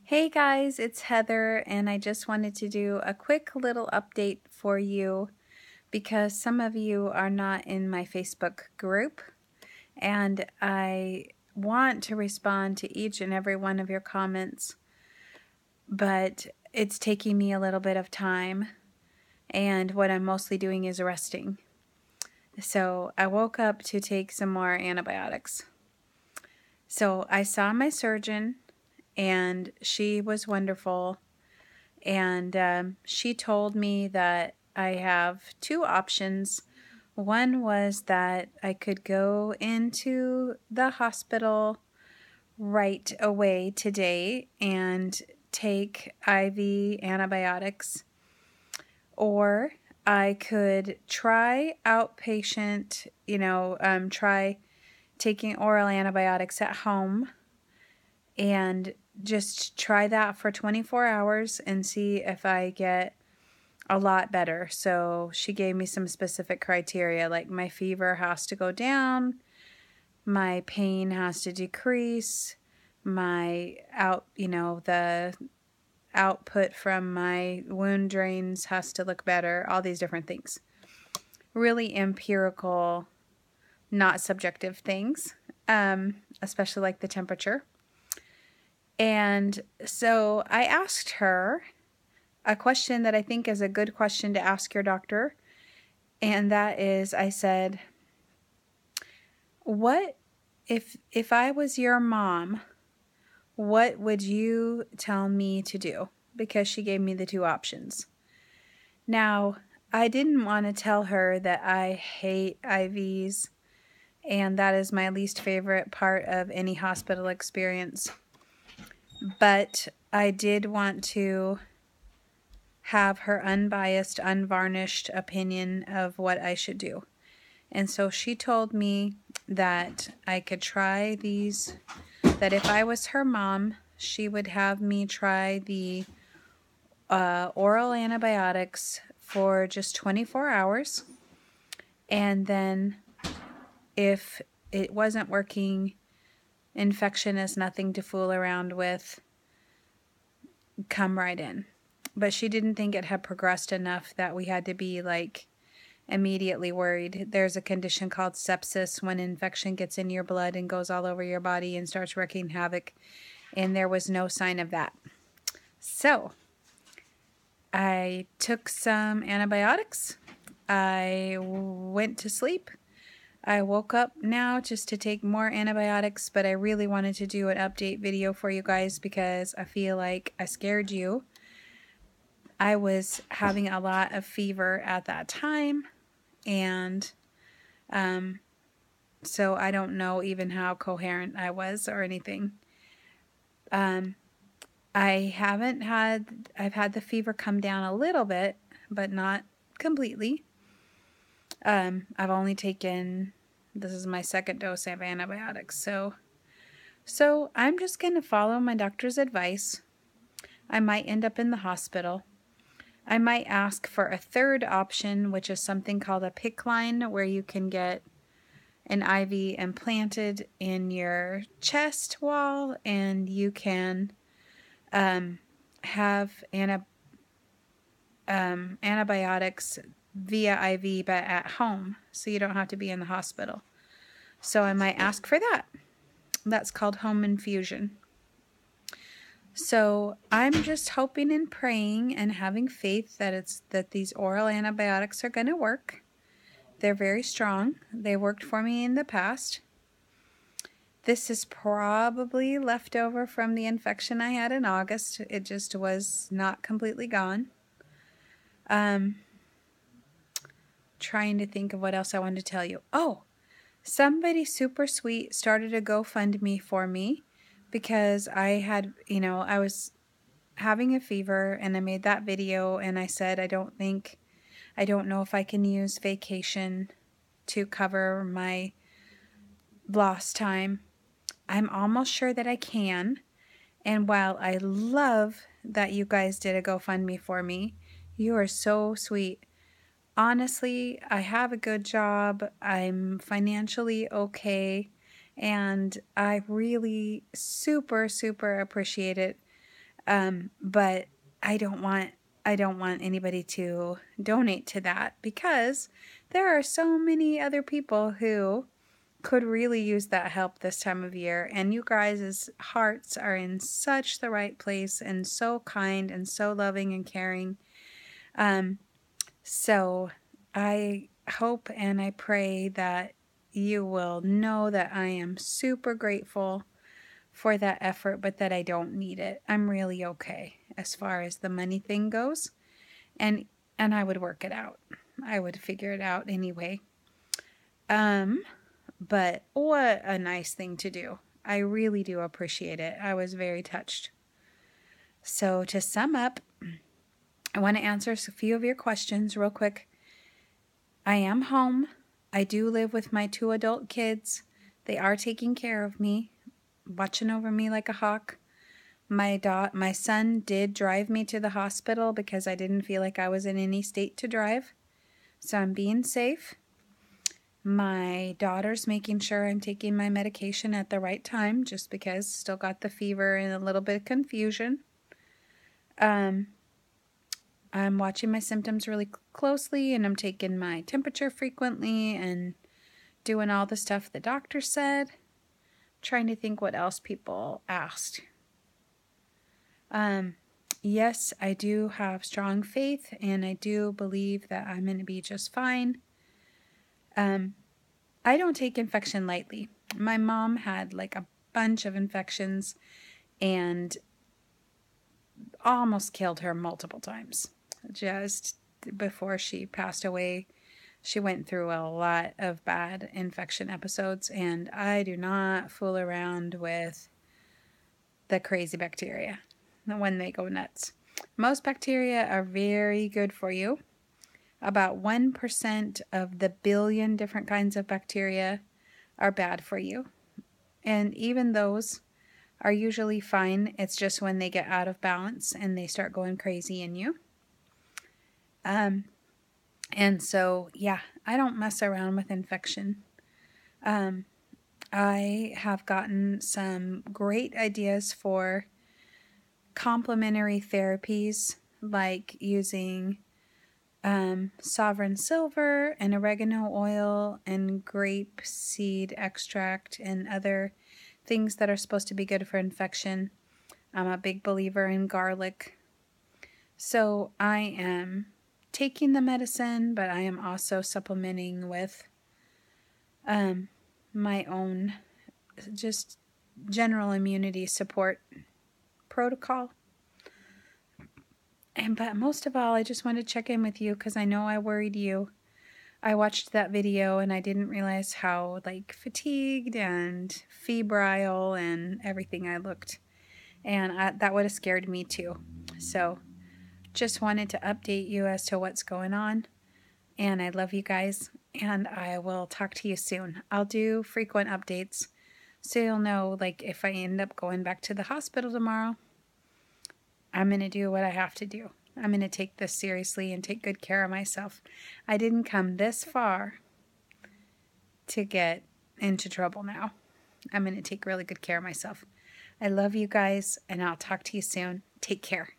Hey guys, it's Heather, and I just wanted to do a quick little update for you because some of you are not in my Facebook group, and I want to respond to each and every one of your comments, but it's taking me a little bit of time, and what I'm mostly doing is resting. So I woke up to take some more antibiotics. So I saw my surgeon, and she was wonderful. And she told me that I have two options. One was that I could go into the hospital right away today and take IV antibiotics, or I could try outpatient, try taking oral antibiotics at home and just try that for 24 hours and see if I get a lot better. So she gave me some specific criteria, like my fever has to go down, my pain has to decrease, my the output from my wound drains has to look better, all these different things. Really empirical, not subjective things, especially like the temperature. And so I asked her a question that I think is a good question to ask your doctor. And that is, I said, what if I was your mom, what would you tell me to do? Because she gave me the two options. Now, I didn't want to tell her that I hate IVs and that is my least favorite part of any hospital experience. But I did want to have her unbiased, unvarnished opinion of what I should do. And so she told me that I could try these, that if I was her mom, she would have me try the oral antibiotics for just 24 hours. And then if it wasn't working, infection is nothing to fool around with, come right in. But she didn't think it had progressed enough that we had to be like immediately worried. There's a condition called sepsis when infection gets in your blood and goes all over your body and starts wreaking havoc. And there was no sign of that. So I took some antibiotics. I went to sleep. I woke up now just to take more antibiotics, but I really wanted to do an update video for you guys because I feel like I scared you. I was having a lot of fever at that time, and so I don't know even how coherent I was or anything. I've had the fever come down a little bit, but not completely. I've only taken, this is my second dose of antibiotics, so I'm just going to follow my doctor's advice. I might end up in the hospital. I might ask for a third option, which is something called a PICC line, where you can get an IV implanted in your chest wall and you can have antibiotics via IV but at home, so you don't have to be in the hospital. So I might ask for that. That's called home infusion. So I'm just hoping and praying and having faith that these oral antibiotics are going to work. They're very strong. They worked for me in the past. This is probably left over from the infection I had in August. It just was not completely gone. Trying to think of what else I wanted to tell you. Oh, somebody super sweet started a GoFundMe for me because I was having a fever and I made that video and I said I don't know if I can use vacation to cover my lost time. I'm almost sure that I can. And while I love that you guys did a GoFundMe for me, you are so sweet. Honestly, I have a good job. I'm financially okay. And I really super, super appreciate it. But I don't want anybody to donate to that because there are so many other people who could really use that help this time of year. And you guys' hearts are in such the right place and so kind and so loving and caring. Um, so I hope and I pray that you will know that I am super grateful for that effort, but that I don't need it. I'm really okay as far as the money thing goes. And I would work it out. I would figure it out anyway. But what a nice thing to do. I really do appreciate it. I was very touched. So to sum up, I want to answer a few of your questions real quick. I am home. I do live with my 2 adult kids. They are taking care of me, watching over me like a hawk. My son did drive me to the hospital because I didn't feel like I was in any state to drive. So I'm being safe. My daughter's making sure I'm taking my medication at the right time just because still got the fever and a little bit of confusion. I'm watching my symptoms really closely, and I'm taking my temperature frequently and doing all the stuff the doctor said. Trying to think what else people asked. Yes, I do have strong faith, and I do believe that I'm going to be just fine. I don't take infection lightly. My mom had like a bunch of infections and almost killed her multiple times. Just before she passed away, she went through a lot of bad infection episodes, and I do not fool around with the crazy bacteria when they go nuts. Most bacteria are very good for you. About 1% of the billion different kinds of bacteria are bad for you. And even those are usually fine. It's just when they get out of balance and they start going crazy in you. And so, yeah, I don't mess around with infection. I have gotten some great ideas for complementary therapies, like using sovereign silver and oregano oil and grape seed extract and other things that are supposed to be good for infection. I'm a big believer in garlic. So I am taking the medicine, but I am also supplementing with my own just general immunity support protocol. But most of all, I just wanted to check in with you because I know I worried you. I watched that video and I didn't realize how like fatigued and febrile and everything I looked. And that would have scared me too. So just wanted to update you as to what's going on. And I love you guys. And I will talk to you soon. I'll do frequent updates so you'll know, like, if I end up going back to the hospital tomorrow, I'm going to do what I have to do. I'm going to take this seriously and take good care of myself. I didn't come this far to get into trouble now. I'm going to take really good care of myself. I love you guys, and I'll talk to you soon. Take care.